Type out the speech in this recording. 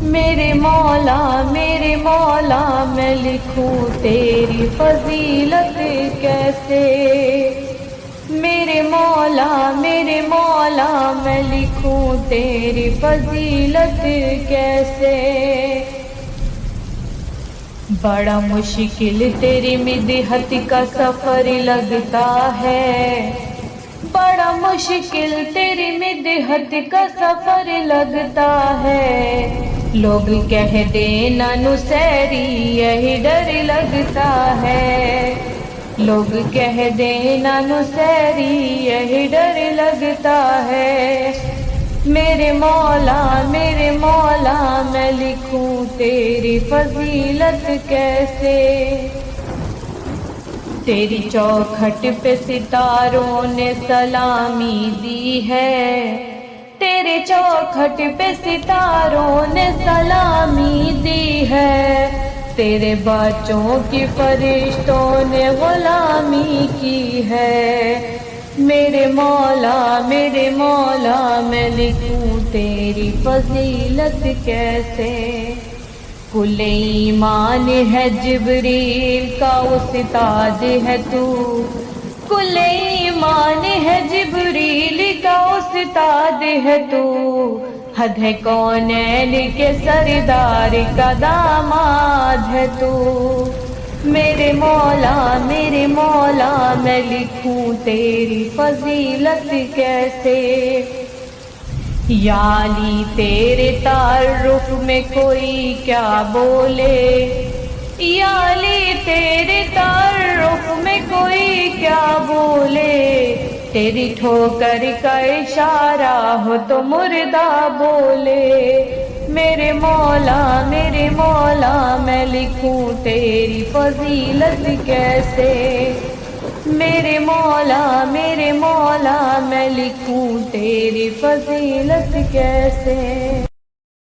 میرے مولا میں لکھوں تیری فضیلت کیسے، میرے مولا میں لکھوں تیری فضیلت کیسے۔ بڑا مشکل تیری مدحت کا سفر لگتا ہے، بڑا مشکل تیری مدحت کا سفر لگتا ہے، لوگ کہہ دینا نصیری یہی ڈر لگتا ہے، لوگ کہہ دینا نصیری یہی ڈر لگتا ہے۔ میرے مولا میں لکھوں تیری فضیلت کیسے، تیری چوکھٹ پہ ستاروں نے سلامی دی ہے، تیرے چوکھٹ پہ ستاروں نے سلامی دی ہے، تیرے بچوں کی فرشتوں نے غلامی کی ہے۔ میرے مولا میں لکھوں تیری فضیلت کیسے، کل ایمان ہے جبریل کا استاد ہے تو، کل ایمان ہے جبریل کا استاد ہے تو، حد ہے کونین کے سردار کا داماد ہے تو۔ میرے مولا میں لکھوں تیری فضیلت کیسے، یا علی تیرے تعارف میں کوئی کیا بولے، یا علی تیرے تعارف میں کوئی کیا بولے، تیری ٹھوکر کا اشارہ ہو تو مردہ بولے۔ میرے مولا میں لکھوں تیری فضیلت کیسے، میرے مولا میں لکھوں تیری فضیلت کیسے۔